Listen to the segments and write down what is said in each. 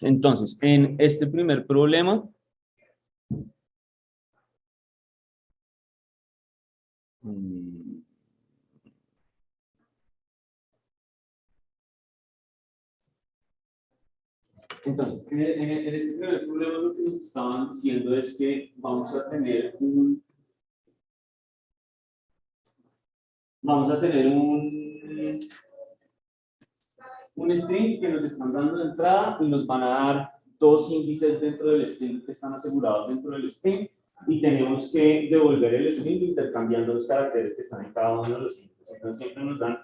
Entonces, en este primer problema, entonces, en este primer problema lo que nos estaban diciendo es que vamos a tener un string que nos están dando de entrada y nos van a dar dos índices dentro del string que están asegurados dentro del string y tenemos que devolver el string intercambiando los caracteres que están en cada uno de los índices. Entonces siempre nos dan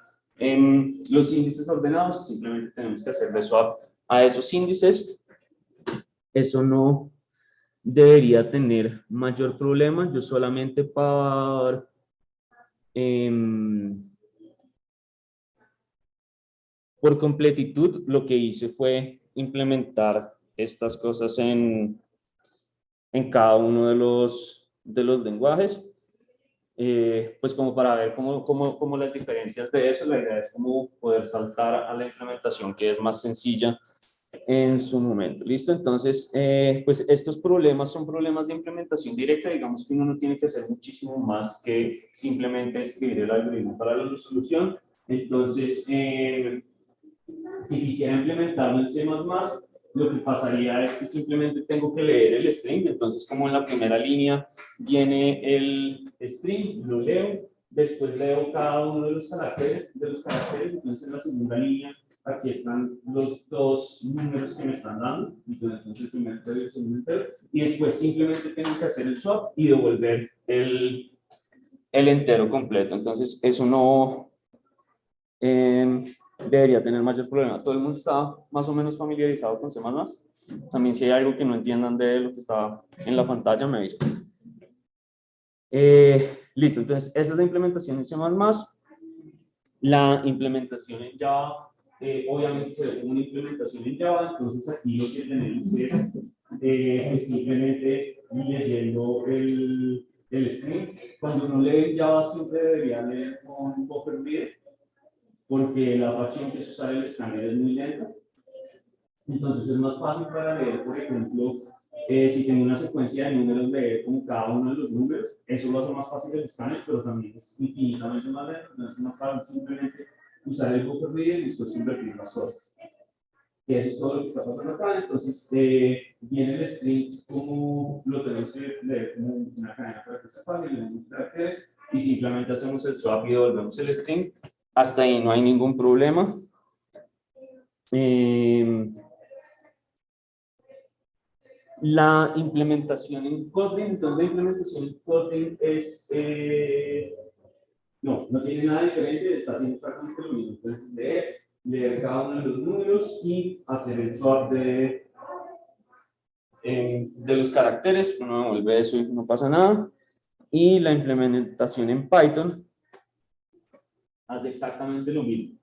los índices ordenados, simplemente tenemos que hacerle swap a esos índices. Eso no debería tener mayor problema. Yo solamente por completitud, lo que hice fue implementar estas cosas en cada uno de los lenguajes, pues como para ver cómo las diferencias de eso. La idea es como poder saltar a la implementación que es más sencilla en su momento. ¿Listo? Entonces, pues estos problemas son problemas de implementación directa. Digamos que uno no tiene que hacer muchísimo más que simplemente escribir el algoritmo para la resolución. Entonces, si quisiera implementarlo en C++, lo que pasaría es que simplemente tengo que leer el string. Entonces, como en la primera línea viene el string, lo leo, después leo cada uno de los caracteres, entonces en la segunda línea, aquí están los dos números que me están dando, entonces el primer entero y el segundo entero, y después simplemente tengo que hacer el swap y devolver el entero completo. Entonces, eso no debería tener mayor problema. Todo el mundo está más o menos familiarizado con C++. También si hay algo que no entiendan de lo que está en la pantalla, me avisan. Listo, entonces esa es la implementación en C++. La implementación en Java, obviamente se ve como una implementación en Java, entonces aquí lo que tenemos es simplemente leyendo el string. Cuando uno lee en Java siempre debería leer con buffer reader, porque la opción que es usar el escáner es muy lenta. Entonces es más fácil para leer, por ejemplo, si tengo una secuencia de números, leer como cada uno de los números. Eso lo hace más fácil el escáner, pero también es infinitamente más lento. Entonces es más fácil simplemente usar el buffer reader y después invertir las cosas. Y eso es todo lo que está pasando acá. Entonces viene el string como lo tenemos que leer como una cadena para que sea fácil, le damos caracteres y simplemente hacemos el swap y devolvemos el string. Hasta ahí no hay ningún problema. La implementación en Kotlin, entonces la implementación en Kotlin es, no tiene nada diferente, está haciendo exactamente lo mismo. Entonces leer cada uno de los números y hacer el swap de los caracteres. Uno devuelve eso y no pasa nada. Y la implementación en Python hace exactamente lo mismo.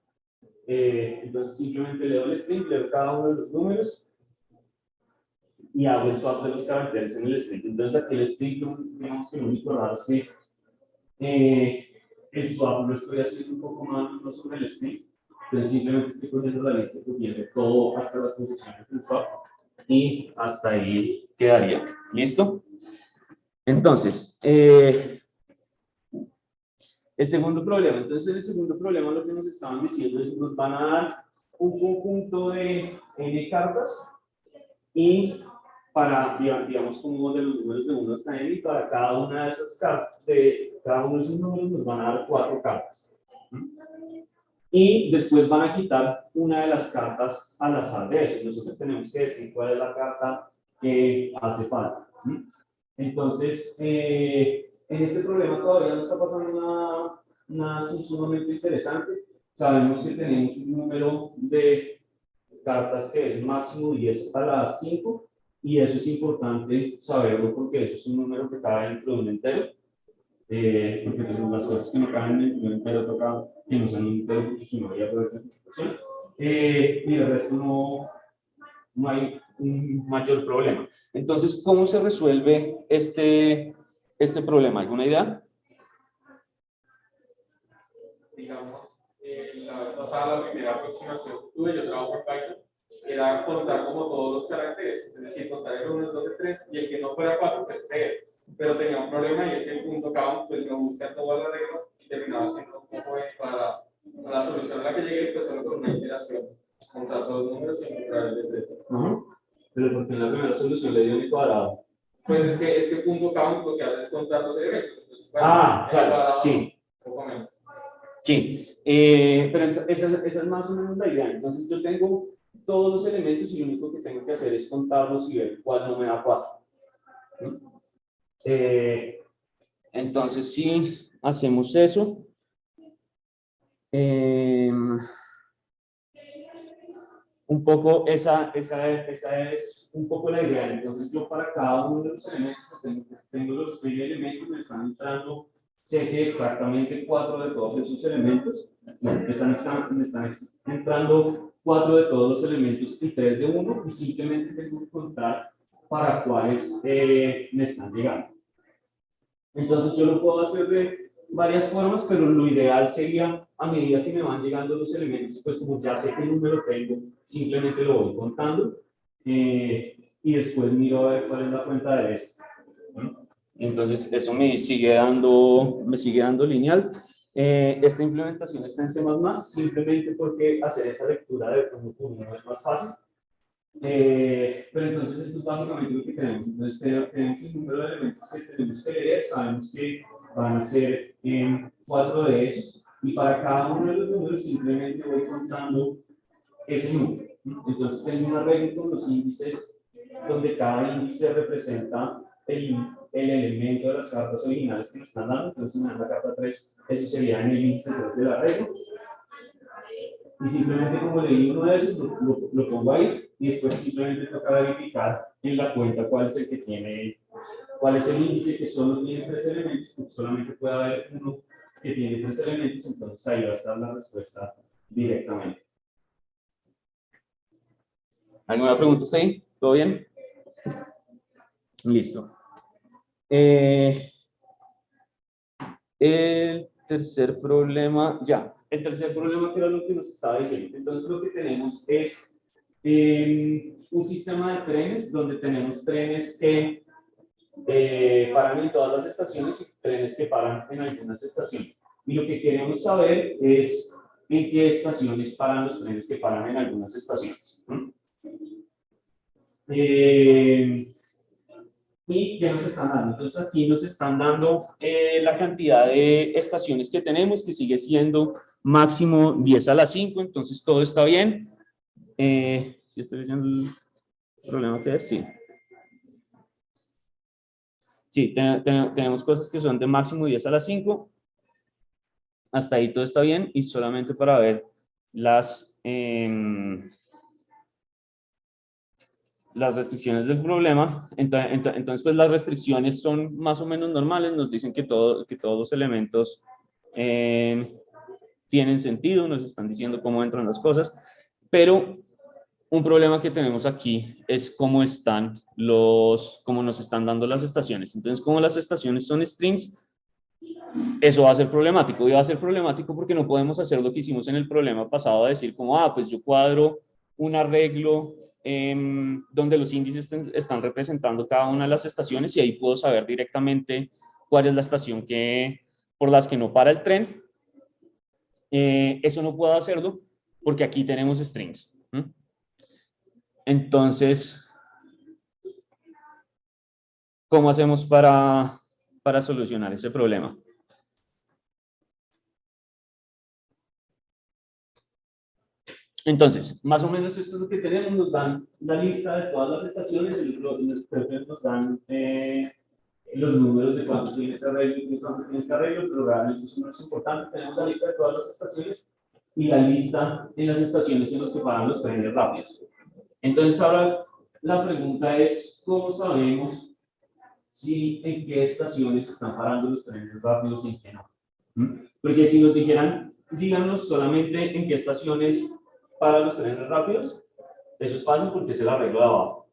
Entonces simplemente leo el string, leo cada uno de los números y hago el swap de los caracteres en el string. Entonces aquí el string, digamos que lo único raro es que el swap lo estoy haciendo un poco más no sobre el string. Entonces simplemente estoy poniendo la lista que tiene todo hasta las posiciones del swap y hasta ahí quedaría. ¿Listo? Entonces, el segundo problema. Entonces, el segundo problema lo que nos estaban diciendo es que nos van a dar un conjunto de n cartas y para, digamos, como de los números de 1 hasta n, y para cada una de esas cartas, de cada uno de esos números nos van a dar 4 cartas. Y después van a quitar una de las cartas al azar de eso. Nosotros tenemos que decir cuál es la carta que hace falta. Entonces, en este problema todavía no está pasando nada sumamente interesante. Sabemos que tenemos un número de cartas que es máximo 10 a la 5, y eso es importante saberlo porque eso es un número que cabe dentro de un entero. Porque pues, las cosas que no caben dentro de un entero toca que no sean un entero, porque si no había poder de multiplicación. Y el resto no hay un mayor problema. Entonces, ¿cómo se resuelve este problema? ¿Alguna idea? Digamos, la vez pasada, la primera aproximación que tuve, yo trabajo en Python, era contar como todos los caracteres, es decir, contar el 1, el 2, el 3, y el que no fuera 4, pues 0. Pero tenía un problema y es que el punto count pues no busca todo el arreglo y terminaba siendo un poco para la solución a la que llegué, pues solo con una iteración, contar todos los números y encontrar el de 3. Pero porque en la primera solución le dio mi cuadrado. Pues es que punto count lo que hace es contar los elementos. Entonces, bueno, claro, sí. Un poco menos. Sí, pero esa es más o menos la idea. Entonces yo tengo todos los elementos y lo único que tengo que hacer es contarlos y ver cuál no me da 4. Entonces si hacemos eso, un poco esa es un poco la idea. Entonces yo para cada uno de los elementos tengo los 6 elementos, me están entrando, sé que exactamente 4 de todos esos elementos, me están entrando 4 de todos los elementos y 3 de uno, y simplemente tengo que contar para cuáles me están llegando. Entonces yo lo puedo hacer de varias formas, pero lo ideal sería, a medida que me van llegando los elementos, pues como ya sé qué número tengo, simplemente lo voy contando y después miro a ver cuál es la cuenta de esto. Entonces eso me sigue dando lineal. Esta implementación está en C++, simplemente porque hacer esa lectura de uno por uno es más fácil. Pero entonces esto es básicamente lo que tenemos. Entonces tenemos el número de elementos que tenemos que leer, sabemos que van a ser 4 de esos, y para cada uno de los números simplemente voy contando ese número. Entonces tengo un arreglo con los índices donde cada índice representa el elemento de las cartas originales que me están dando. Entonces en la carta 3, eso sería en el índice 3 del arreglo. Y simplemente como leí uno de esos, lo pongo ahí, y después simplemente toca verificar en la cuenta cuál es el que tiene, cuál es el índice que solo tiene 3 elementos, porque solamente puede haber uno que tiene 3 elementos, entonces ahí va a estar la respuesta directamente. ¿Alguna pregunta hasta ahí? ¿Todo bien? Listo. El tercer problema, el tercer problema que era lo que nos estaba diciendo. Entonces lo que tenemos es un sistema de trenes donde tenemos trenes que paran en todas las estaciones y trenes que paran en algunas estaciones. Y lo que queremos saber es en qué estaciones paran los trenes que paran en algunas estaciones. ¿Y qué nos están dando? Entonces aquí nos están dando la cantidad de estaciones que tenemos, que sigue siendo máximo 10 a la 5, entonces todo está bien. Si estoy leyendo el problema que es, sí. Sí, tenemos cosas que son de máximo 10 a la 5. Hasta ahí todo está bien, y solamente para ver las restricciones del problema. Entonces, pues las restricciones son más o menos normales, nos dicen que todos los elementos tienen sentido, nos están diciendo cómo entran las cosas, pero un problema que tenemos aquí es cómo nos están dando las estaciones. Entonces, como las estaciones son strings, eso va a ser problemático, y va a ser problemático porque no podemos hacer lo que hicimos en el problema pasado, decir como, pues yo cuadro un arreglo donde los índices están representando cada una de las estaciones, y ahí puedo saber directamente cuál es la estación por las que no para el tren. Eso no puedo hacerlo porque aquí tenemos strings. Entonces, ¿cómo hacemos para solucionar ese problema? Entonces, más o menos esto es lo que tenemos. Nos dan la lista de todas las estaciones, nos dan los números de cuánto tiene este arreglo y cuánto tiene este arreglo, pero realmente eso no es importante. Tenemos la lista de todas las estaciones y la lista en las estaciones en las que paran los trenes rápidos. Entonces ahora la pregunta es, ¿cómo sabemos en qué estaciones están parando los trenes rápidos y en qué no? Porque si nos dijeran, díganos solamente en qué estaciones para los trenes rápidos, eso es fácil porque es el arreglo de abajo.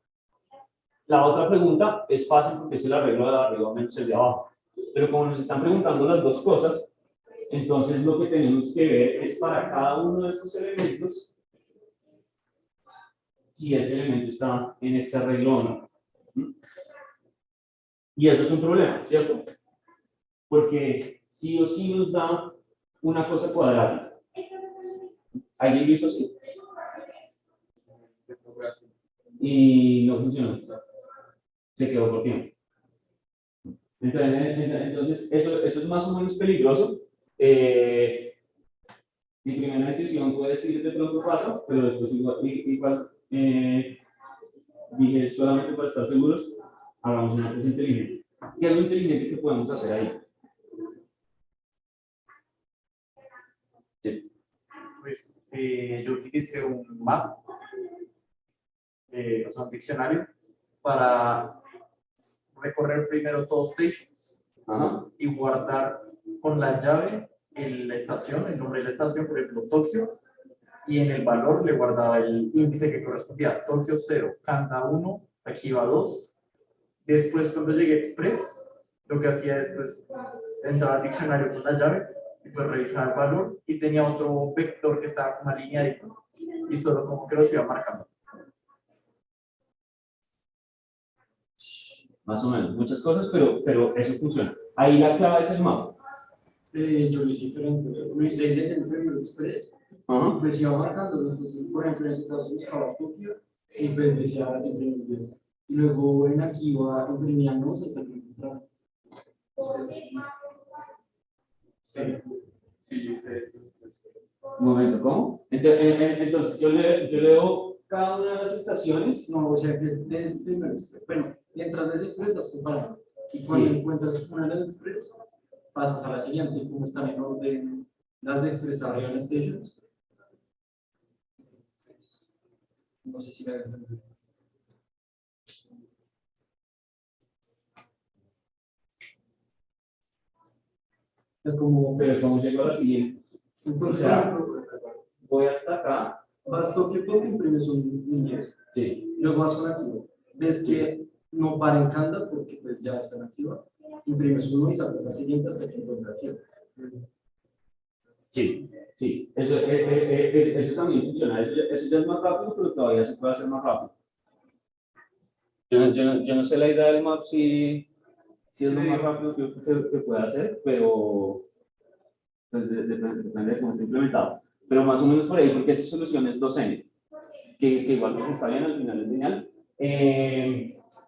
La otra pregunta es fácil porque es el arreglo de arriba menos el de abajo. Pero como nos están preguntando las dos cosas, entonces lo que tenemos que ver es para cada uno de estos elementos si ese elemento está en este arreglo o no. Y eso es un problema, ¿cierto? Porque sí o sí nos da una cosa cuadrática. ¿Alguien vio eso así? Y no funcionó. Se quedó por tiempo. Entonces eso es más o menos peligroso. Mi primera intuición puede decir de pronto 4, pero después igual dije solamente para estar seguros, hagamos una cosa inteligente. ¿Qué es lo inteligente que podemos hacer ahí? Sí. Pues yo utilicé un map, o sea, un diccionario, para recorrer primero todos stations. Ajá. Y guardar con la llave en la estación, el nombre de la estación, por ejemplo, Tokio, y en el valor le guardaba el índice que correspondía. Tokio 0, Kanda 1, Akiba 2. Después, cuando llegué a Express, lo que hacía después, entraba al diccionario con la llave y pues revisaba el valor y tenía otro vector que estaba con una línea de y solo como que los iba marcando. Más o menos, muchas cosas, pero eso funciona. Ahí la clave es el mapa. Yo lo hice diferente. Lo hice desde el Premier Express. Ajá. Pues iba marcando, entonces, por ejemplo, en este caso buscaba Tokio y pues decía imprimir inglés. Y luego en aquí iba imprimía no hasta que encontraba. Sí, sí, yo hice eso. Un momento, ¿cómo? Entonces yo leo cada una de las estaciones. No, o sea que desde el Premier Express. Bueno, entras desde Express, las comparas. Y cuando Sí. encuentras una de las Express, pasas a la siguiente, como están en orden las de Express arriba en stations. No sé si me ven. Como, Pero como llego a la siguiente, entonces, o sea, voy hasta acá. vas Tokio, imprimes un inglés. Sí. Luego vas con activo. Ves que no para en Kanda porque pues ya está en activa. Imprimes uno y saltas la siguiente hasta que encuentres activo. Sí, sí. Eso también funciona. Eso ya es más rápido, pero todavía se puede hacer más rápido. Yo no sé la idea del map si es lo más rápido que pueda hacer, pero pues, depende de cómo esté implementado. Pero más o menos por ahí, porque esa solución es 2N, que igual pues está bien, al final es lineal.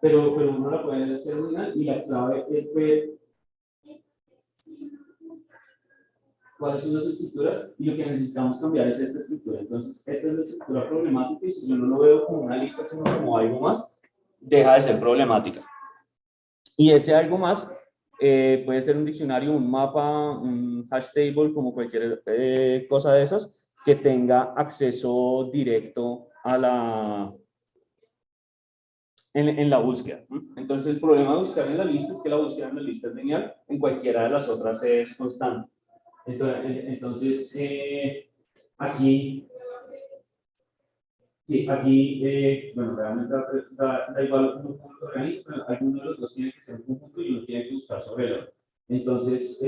Pero uno la puede hacer lineal y la clave es ver cuáles son las estructuras y lo que necesitamos cambiar es esta estructura. Entonces, esta es la estructura problemática y si yo no lo veo como una lista, sino como algo más, deja de ser problemática. Y ese algo más puede ser un diccionario, un mapa, un hash table, como cualquier cosa de esas, que tenga acceso directo a en la búsqueda. Entonces, el problema de buscar en la lista es que la búsqueda en la lista es lineal, en cualquiera de las otras es constante. Entonces aquí, sí, aquí, bueno, realmente da igual cómo los organiza, pero alguno de los dos tiene que ser un conjunto y uno tiene que buscar sobre el otro. Entonces,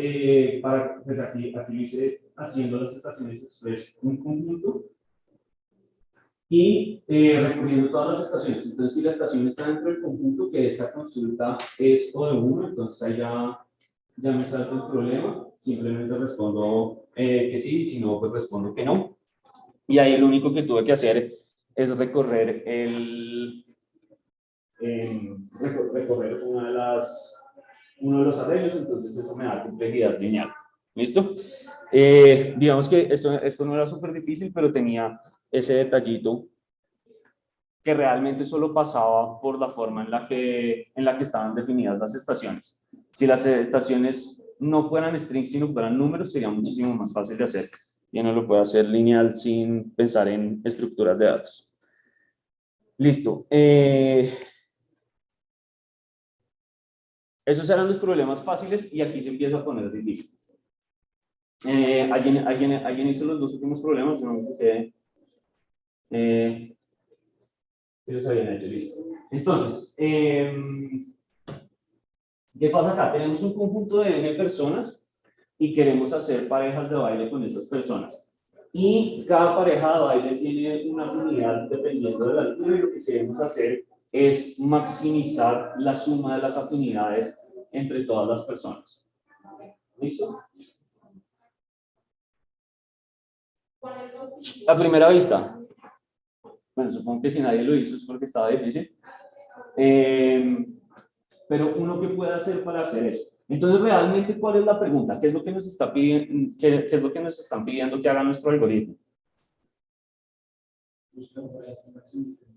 pues aquí hice haciendo las estaciones express un conjunto y recorriendo todas las estaciones. Entonces, si la estación está dentro del conjunto, que esta consulta es O de 1, entonces ahí ya me salta el problema, simplemente respondo que sí, si no, pues respondo que no. Y ahí lo único que tuve que hacer es recorrer uno de los arreglos, entonces eso me da complejidad lineal. ¿Listo? Digamos que esto no era súper difícil, pero tenía ese detallito que realmente solo pasaba por la forma en la que estaban definidas las estaciones. Si las estaciones no fueran strings, sino fueran números, sería muchísimo más fácil de hacer. Y uno lo puede hacer lineal sin pensar en estructuras de datos. Listo. Esos eran los problemas fáciles y aquí se empieza a poner difícil. ¿Alguien hizo los dos últimos problemas? No sé si los habían hecho, listo. Entonces, ¿qué pasa acá? Tenemos un conjunto de n personas y queremos hacer parejas de baile con esas personas. y cada pareja de baile tiene una afinidad dependiendo de la altura, y lo que queremos hacer es maximizar la suma de las afinidades entre todas las personas. ¿Listo? La primera vista. Bueno, supongo que si nadie lo hizo es porque estaba difícil. Pero uno, ¿qué puede hacer para hacer eso? Entonces, realmente, ¿cuál es la pregunta? ¿Qué es lo que nos está pidiendo, qué es lo que nos están pidiendo que haga nuestro algoritmo? Buscar parejas maximizar.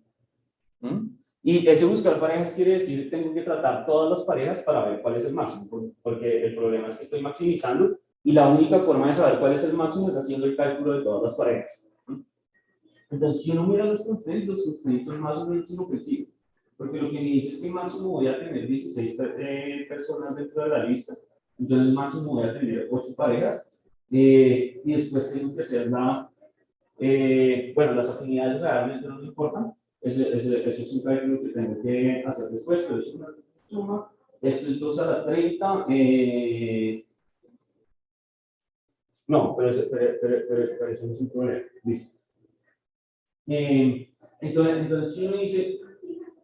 Y ese buscar parejas quiere decir, tengo que tratar todas las parejas para ver cuál es el máximo, porque el problema es que estoy maximizando y la única forma de saber cuál es el máximo es haciendo el cálculo de todas las parejas. Entonces, si uno mira los constraints son más o menos inofensivos, porque lo que me dice es que máximo voy a tener 16 personas dentro de la lista, entonces máximo voy a tener 8 parejas, y después tengo que hacer bueno, las afinidades realmente no me importan, eso es un cálculo que tengo que hacer después, pero es una suma, esto es 2 a la 30, no, pero eso no es un problema, listo. Entonces, si uno dice,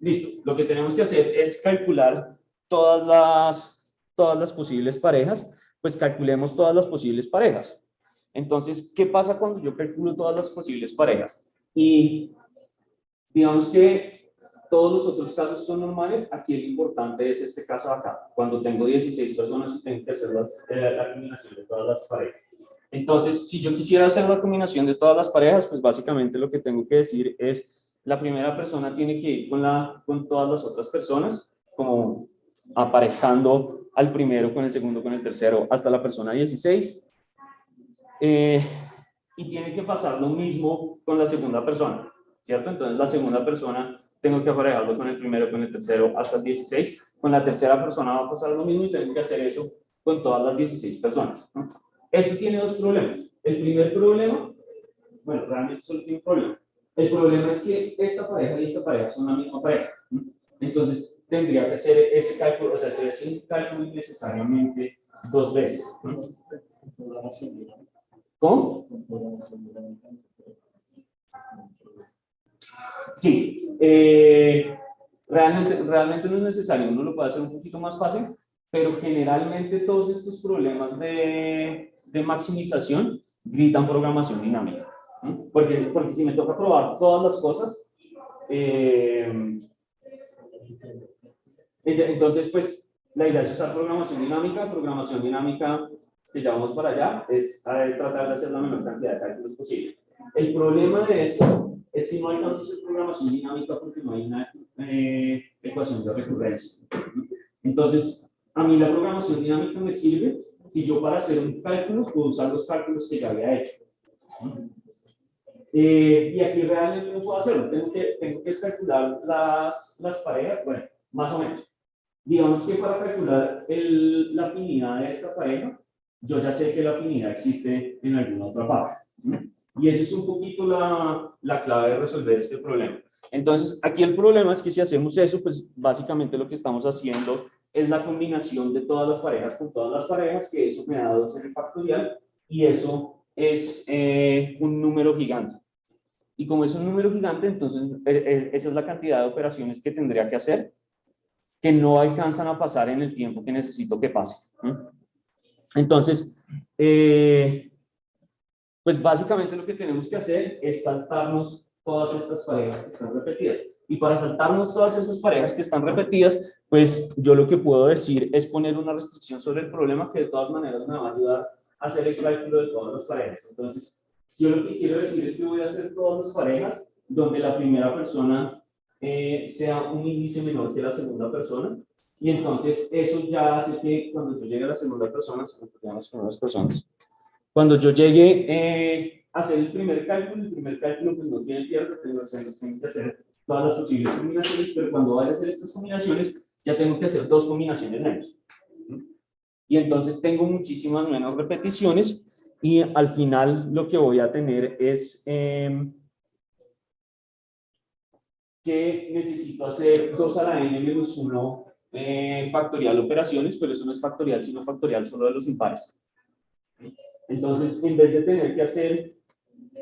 listo, lo que tenemos que hacer es calcular todas las posibles parejas, pues calculemos todas las posibles parejas. Entonces, ¿qué pasa cuando yo calculo todas las posibles parejas? Y digamos que todos los otros casos son normales, aquí lo importante es este caso de acá, cuando tengo 16 personas y tengo que hacer la combinación de todas las parejas. Entonces, si yo quisiera hacer la combinación de todas las parejas, pues básicamente lo que tengo que decir es, la primera persona tiene que ir con todas las otras personas, como aparejando al primero con el segundo, con el tercero, hasta la persona 16. Y tiene que pasar lo mismo con la segunda persona, ¿cierto? Entonces, la segunda persona tengo que aparejarlo con el primero, con el tercero, hasta el 16. Con la tercera persona va a pasar lo mismo y tengo que hacer eso con todas las 16 personas, ¿no? Esto tiene dos problemas. El primer problema, bueno, realmente solo tiene un problema. El problema es que esta pareja y esta pareja son la misma pareja, ¿no? Entonces, tendría que hacer ese cálculo, o sea, estoy haciendo un cálculo innecesariamente 2 veces, ¿no? ¿Cómo? Sí, realmente no es necesario, uno lo puede hacer un poquito más fácil, pero generalmente todos estos problemas de maximización gritan programación dinámica, ¿no? Porque si me toca probar todas las cosas, entonces pues la idea es usar programación dinámica que ya vamos para allá, es tratar de hacer la menor cantidad de cálculos posible. El problema de esto es que no alcanzo a hacer programación dinámica porque no hay una ecuación de recurrencia. Entonces, a mí la programación dinámica me sirve si yo para hacer un cálculo puedo usar los cálculos que ya había hecho. Y aquí realmente no puedo hacerlo, tengo que calcular las parejas, bueno, más o menos. Digamos que para calcular la afinidad de esta pareja, yo ya sé que la afinidad existe en alguna otra parte, ¿no? Y esa es un poquito la clave de resolver este problema. Entonces, aquí el problema es que si hacemos eso, pues básicamente lo que estamos haciendo es la combinación de todas las parejas con todas las parejas, que eso me da 2 en el factorial, y eso es un número gigante. Y como es un número gigante, entonces esa es la cantidad de operaciones que tendría que hacer, que no alcanzan a pasar en el tiempo que necesito que pase. Entonces, pues básicamente lo que tenemos que hacer es saltarnos todas estas parejas que están repetidas. Y para saltarnos todas esas parejas que están repetidas, pues yo lo que puedo decir es poner una restricción sobre el problema que de todas maneras me va a ayudar a hacer el cálculo de todas las parejas. Entonces, yo lo que quiero decir es que voy a hacer todas las parejas donde la primera persona sea un índice menor que la segunda persona, y entonces eso ya hace que cuando yo llegue a la segunda persona, cuando yo llegue a hacer el primer cálculo pues no tiene pierde, tengo que hacer todas las posibles combinaciones, pero cuando vaya a hacer estas combinaciones, ya tengo que hacer 2 combinaciones menos. Y entonces tengo muchísimas menos repeticiones, y al final lo que voy a tener es que necesito hacer 2 a la n menos 1 factorial operaciones, pero eso no es factorial, sino factorial solo de los impares. Entonces, en vez de tener que hacer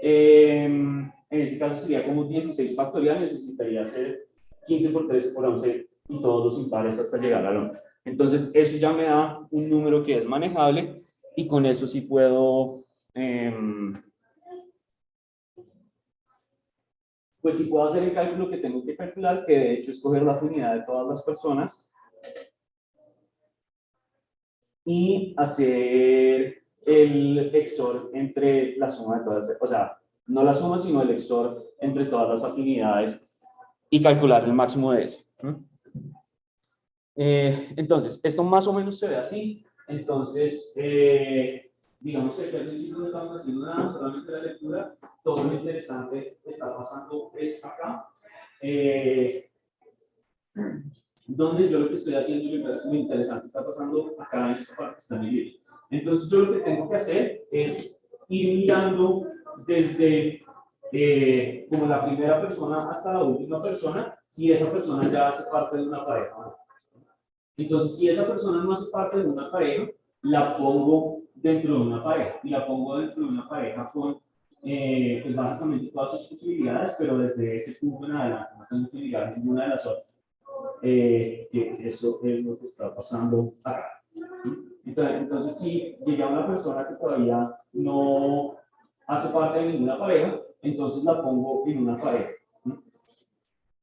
En ese caso sería como 16 factorial, necesitaría hacer 15 por 13 por 11 y todos los impares hasta llegar al 1. Entonces, eso ya me da un número que es manejable y con eso sí puedo, pues sí puedo hacer el cálculo que tengo que calcular, que de hecho es coger la afinidad de todas las personas y hacer el XOR entre la suma de todas, o sea, no la suma, sino el XOR entre todas las afinidades y calcular el máximo de ese. Entonces, esto más o menos se ve así. Entonces, digamos que aquí al principio no estamos haciendo nada, solamente la lectura. Todo lo interesante está pasando es acá. Donde yo lo que estoy haciendo y me parece muy interesante está pasando acá en esta parte que está en el libro. Entonces, yo lo que tengo que hacer es ir mirando desde como la primera persona hasta la última persona, si esa persona ya hace parte de una pareja o no. Entonces, si esa persona no hace parte de una pareja, la pongo dentro de una pareja. Y la pongo dentro de una pareja con, pues básicamente todas sus posibilidades, pero desde ese punto en adelante no tengo que ligar ninguna de las otras. Que eso es lo que está pasando acá. Entonces, si llega una persona que todavía no hace parte de ninguna pareja, entonces la pongo en una pareja.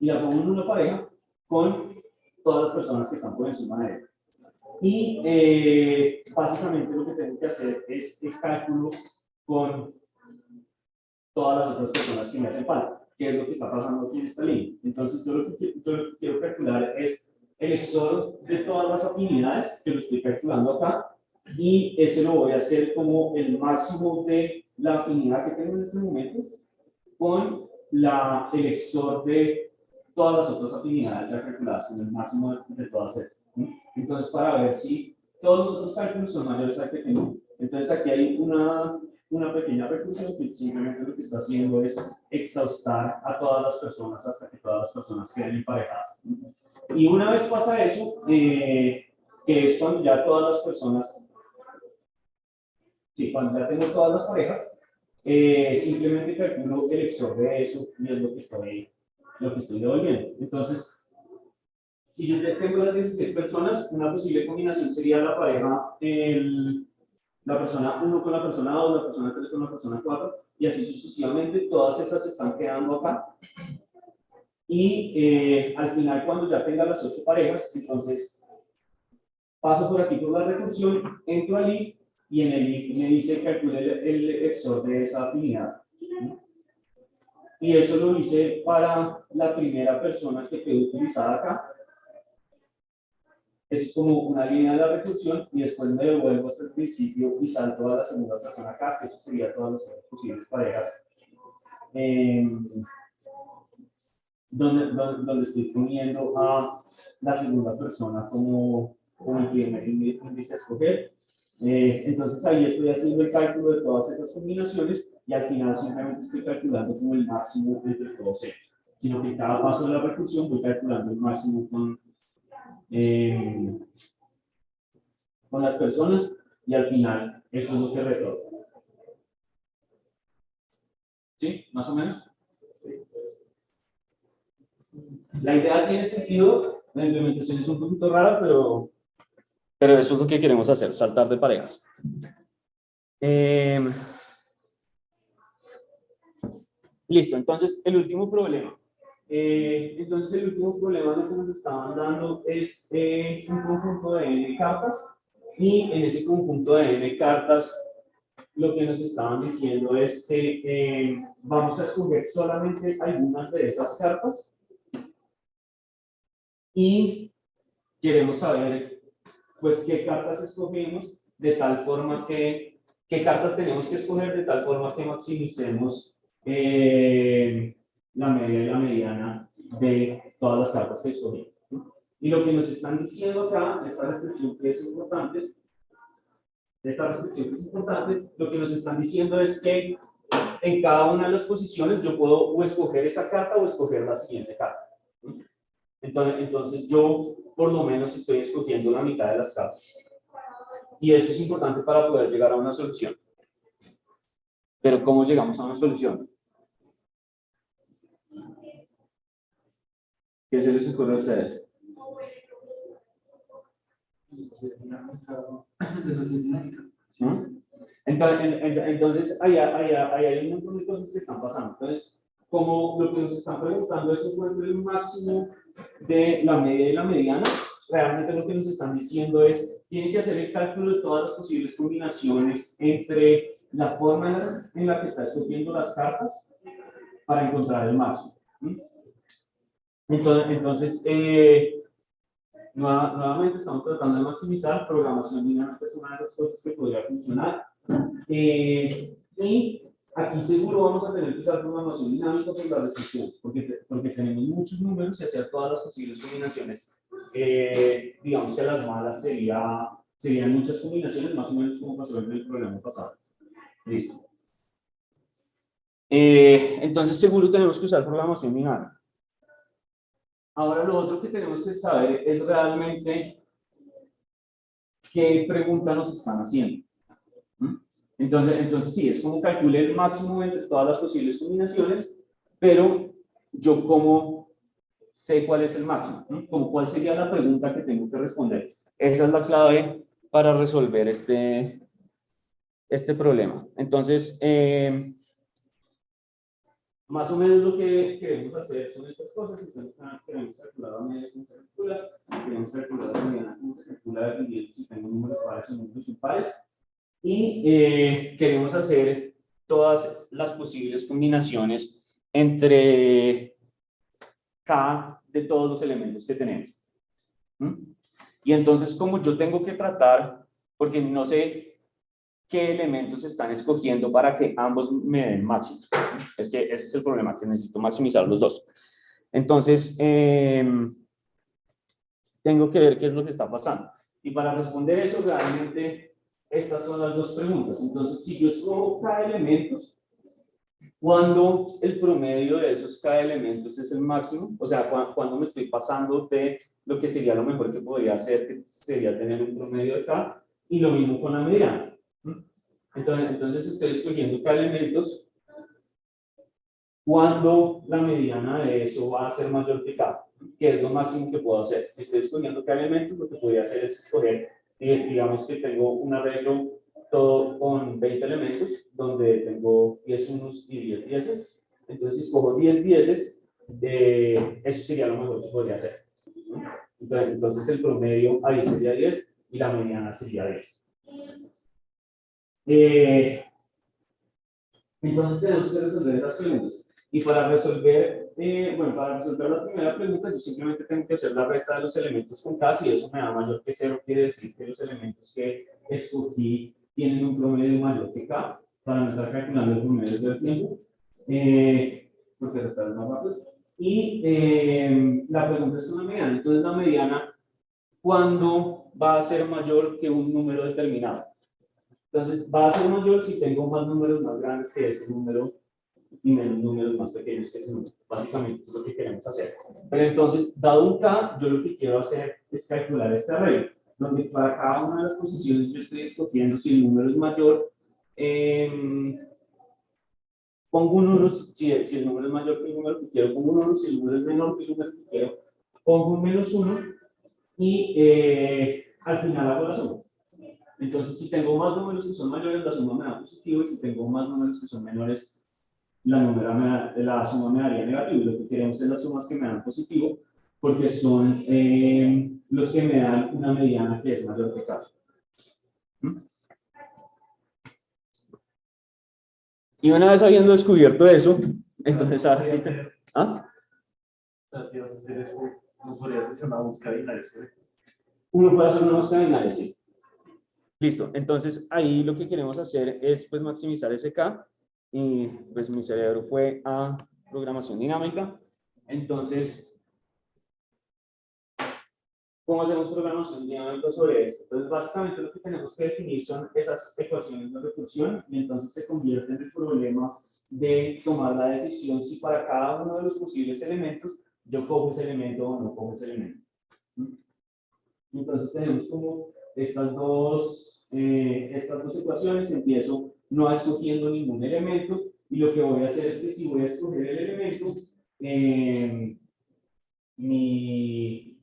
Y la pongo en una pareja con todas las personas que están por encima de él. Y básicamente lo que tengo que hacer es el cálculo con todas las otras personas que me hacen falta, que es lo que está pasando aquí en esta línea. Entonces yo lo que quiero calcular es el XOR de todas las afinidades, que lo estoy calculando acá, y ese lo voy a hacer como el máximo de la afinidad que tengo en este momento con el XOR de todas las otras afinidades ya calculadas, con el máximo de todas esas. Entonces, para ver si todos los otros cálculos son mayores al que tengo. Entonces, aquí hay una pequeña recursión que simplemente lo que está haciendo es exhaustar a todas las personas hasta que todas las personas queden emparejadas. Y una vez pasa eso, que es cuando ya todas las personas, sí, cuando ya tengo todas las parejas, simplemente calculo el XOR de eso y es lo que estoy devolviendo. Entonces, si yo ya tengo las 16 personas, una posible combinación sería la pareja, la persona 1 con la persona 2, la persona 3 con la persona 4, y así sucesivamente. Todas esas están quedando acá. Y al final, cuando ya tenga las 8 parejas, entonces paso por aquí por la recursión, entro al if, y en el if me dice calcule el XOR de esa afinidad. Y eso lo hice para la primera persona que quedó utilizada acá. Eso es como una línea de la recursión y después me devuelvo hasta el principio y salto a la segunda persona acá, que eso sería todas las posibles parejas. Donde estoy poniendo a la segunda persona como el primer índice a escoger. Entonces ahí estoy haciendo el cálculo de todas esas combinaciones y al final simplemente estoy calculando como el máximo entre todos ellos. Sino que en cada paso de la recursión voy calculando el máximo con las personas y al final eso es lo que retorna. ¿Sí? ¿Más o menos? Sí. La idea tiene sentido, la implementación es un poquito rara, pero eso es lo que queremos hacer, saltar de parejas. Listo, entonces el último problema. Entonces el último problema lo que nos estaban dando es un conjunto de n cartas y en ese conjunto de n cartas lo que nos estaban diciendo es que vamos a escoger solamente algunas de esas cartas y queremos saber pues qué cartas escogemos de tal forma que qué cartas tenemos que escoger de tal forma que maximicemos la media y la mediana de todas las cartas que escogimos. Y lo que nos están diciendo acá, esta restricción que es importante, lo que nos están diciendo es que en cada una de las posiciones yo puedo o escoger esa carta o escoger la siguiente carta. Entonces yo por lo menos estoy escogiendo la mitad de las cartas. Y eso es importante para poder llegar a una solución. Pero ¿cómo llegamos a una solución? ¿Qué se les ocurre a ustedes? Eso sí es dinámica. ¿Mm? Entonces ahí hay un montón de cosas que están pasando. Entonces, como lo que nos están preguntando es encuentre el máximo de la media y la mediana, realmente lo que nos están diciendo es, tiene que hacer el cálculo de todas las posibles combinaciones entre la forma en la que está escogiendo las cartas para encontrar el máximo. ¿Mm? Entonces nuevamente estamos tratando de maximizar. Programación dinámica es una de las cosas que podría funcionar. Y aquí seguro vamos a tener que usar programación dinámica por las restricciones, porque tenemos muchos números y hacer todas las posibles combinaciones. Digamos que a las malas serían muchas combinaciones, más o menos como pasó en el programa pasado. Listo. Entonces seguro tenemos que usar programación dinámica. Ahora lo otro que tenemos que saber es realmente qué pregunta nos están haciendo. Entonces sí, es como calcule el máximo entre todas las posibles combinaciones, pero yo cómo sé cuál es el máximo, ¿no? Como cuál sería la pregunta que tengo que responder. Esa es la clave para resolver este problema. Entonces, más o menos lo que queremos hacer son estas cosas. Entonces, queremos calcular la media cómo se calcula, queremos calcular la mediana cómo se calcula, dependiendo si tengo números pares o números impares. Y queremos hacer todas las posibles combinaciones entre K de todos los elementos que tenemos. Y entonces, como yo tengo que tratar, porque no sé qué elementos están escogiendo para que ambos me den máximo. Es que ese es el problema, que necesito maximizar los dos. Entonces, tengo que ver qué es lo que está pasando. Y para responder eso, realmente, estas son las dos preguntas. Entonces, si yo escojo K elementos, ¿cuándo el promedio de esos K elementos es el máximo? O sea, cuando me estoy pasando de lo que sería lo mejor que podría hacer, que sería tener un promedio de K, y lo mismo con la mediana. Entonces estoy escogiendo K elementos, cuando la mediana de eso va a ser mayor que K, que es lo máximo que puedo hacer. Si estoy escogiendo K elementos, lo que podría hacer es escoger, digamos que tengo un arreglo todo con 20 elementos, donde tengo 10 unos y 10 dieces. Entonces, si escojo 10 dieces, eso sería lo mejor que podría hacer. Entonces, el promedio ahí sería 10 y la mediana sería 10. Entonces tenemos que resolver estas preguntas. Y para resolver la primera pregunta, yo simplemente tengo que hacer la resta de los elementos con K. Si eso me da mayor que 0, quiere decir que los elementos que escogí tienen un promedio mayor que K, para no estar calculando el promedio del tiempo, porque restar es más rápido. Y la pregunta es una mediana. Entonces la mediana, ¿cuándo va a ser mayor que un número determinado? Entonces, va a ser mayor si tengo más números más grandes que ese número y menos números más pequeños que ese número. Básicamente, es lo que queremos hacer. Pero entonces, dado un K, yo lo que quiero hacer es calcular este arreglo, donde para cada una de las posiciones yo estoy escogiendo si el número es mayor, pongo un 1, si el número es mayor que el número que quiero, pongo un 1, si el número es menor que el número que quiero, pongo un -1 y al final hago la suma. Entonces, si tengo más números que son mayores, la suma me da positivo, y si tengo más números que son menores, la suma me daría negativo. Y lo que queremos es las sumas que me dan positivo, porque son los que me dan una mediana que es mayor que K. Y una vez habiendo descubierto eso, entonces ahora sí te... ¿Ah? Si vas a hacer eso, ¿no podrías hacer una búsqueda binaria? Uno puede hacer una búsqueda binaria, sí. Listo, entonces ahí lo que queremos hacer es pues maximizar ese K, y pues mi cerebro fue a programación dinámica. Entonces, ¿cómo hacemos programación dinámica sobre esto? Entonces básicamente lo que tenemos que definir son esas ecuaciones de recursión, y entonces se convierte en el problema de tomar la decisión si para cada uno de los posibles elementos yo cojo ese elemento o no cojo ese elemento. Entonces tenemos como estas dos ecuaciones. Empiezo no escogiendo ningún elemento, y lo que voy a hacer es que si voy a escoger el elemento, mi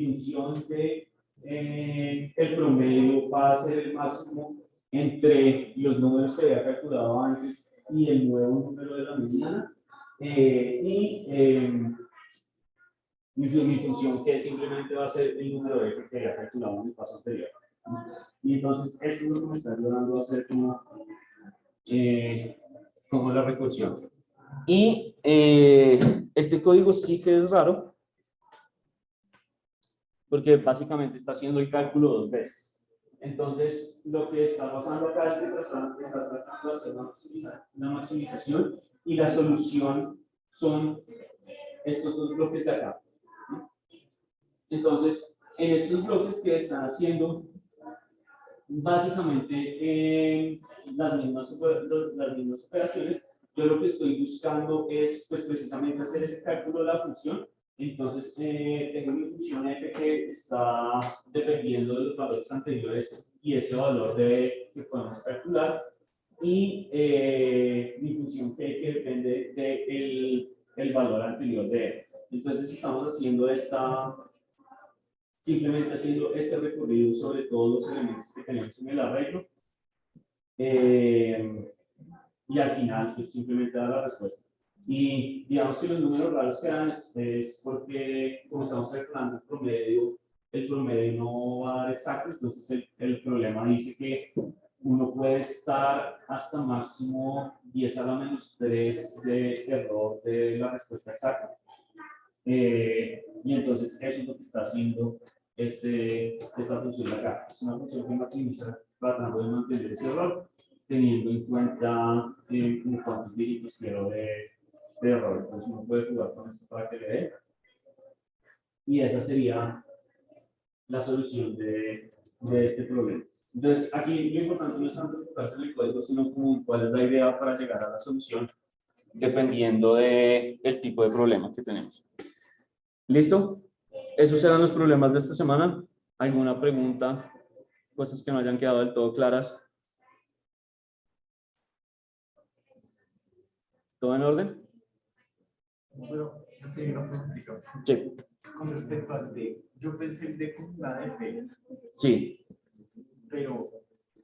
función de el promedio va a ser el máximo entre los números que había calculado antes y el nuevo número de la mediana. Mi función que simplemente va a ser el número f que había calculado en el paso anterior. Y entonces esto es lo que me está ayudando a hacer como la recursión. Y este código sí que es raro, porque básicamente está haciendo el cálculo 2 veces. Entonces, lo que está pasando acá es que estás tratando de hacer una maximización, y la solución son estos dos bloques de acá. Entonces, en estos bloques que están haciendo básicamente las mismas operaciones, yo lo que estoy buscando es pues, precisamente hacer ese cálculo de la función. Entonces, tengo mi función f que está dependiendo de los valores anteriores y ese valor que podemos calcular, y mi función g que depende del valor anterior de f. Entonces, estamos haciendo simplemente haciendo este recorrido sobre todos los elementos que tenemos en el arreglo, y al final pues, simplemente da la respuesta. Y digamos que los números raros que dan es porque como estamos calculando el promedio no va a dar exacto, entonces el problema dice que uno puede estar hasta máximo 10 a la menos 3 de error de la respuesta exacta. Y entonces eso es lo que está haciendo esta función de acá. Es una función que maximiza tratando de mantener ese error, teniendo en cuenta cuántos dígitos quiero de error. Entonces uno puede jugar con esto para que le dé. Y esa sería la solución de este problema. Entonces aquí lo importante no es tanto enfocarse en el código, sino como cuál es la idea para llegar a la solución, dependiendo del tipo de problema que tenemos. ¿Listo? Esos eran los problemas de esta semana. ¿Alguna pregunta? Cosas que no hayan quedado del todo claras. ¿Todo en orden? Pero yo tenía una preguntita. Sí. Con respecto al D, yo pensé el D como la de P, Sí. pero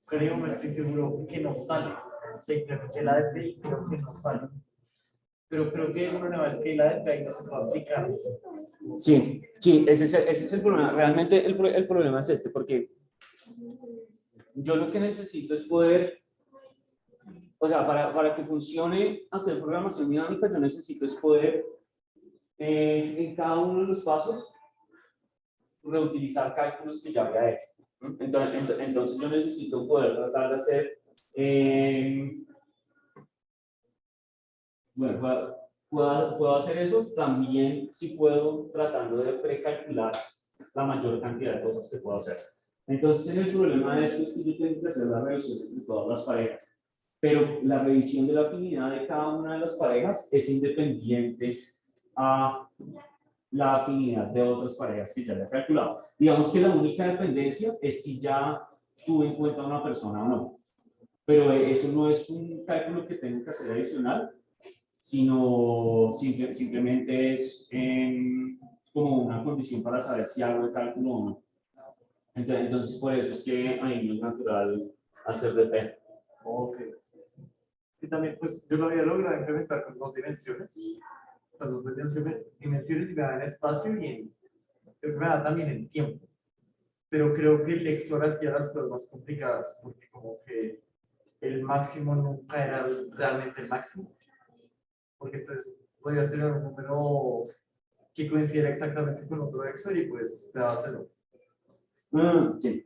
creo, no estoy seguro, que no sale. O sea, implementé la de P y creo que no sale. Pero creo que el problema es que la de P no se puede aplicar. Sí, ese es el problema. Realmente el problema es este, porque yo lo que necesito es poder, o sea, para que funcione hacer programación dinámica, yo necesito es poder en cada uno de los pasos reutilizar cálculos que ya había hecho. Entonces yo necesito poder tratar de hacer, bueno, puedo hacer eso, también si puedo tratando de precalcular la mayor cantidad de cosas que puedo hacer. Entonces el problema de esto es que yo tengo que hacer la revisión de todas las parejas, pero la revisión de la afinidad de cada una de las parejas es independiente a la afinidad de otras parejas que ya le he calculado. Digamos que la única dependencia es si ya tuve en cuenta a una persona o no, pero eso no es un cálculo que tengo que hacer adicional, sino simplemente es como una condición para saber si hago el cálculo o no. Entonces, por eso es que ahí no es natural hacer DP. Ok. Y también, pues, yo lo había logrado implementar con dos dimensiones. Las dos dimensiones y me dan espacio y creo que me da también en tiempo. Pero creo que el Lexor hacía las cosas más complicadas porque como que el máximo nunca era realmente el máximo. Porque pues podías tener un número que coincidiera exactamente con otro Lexor y pues te daba cero. Sí.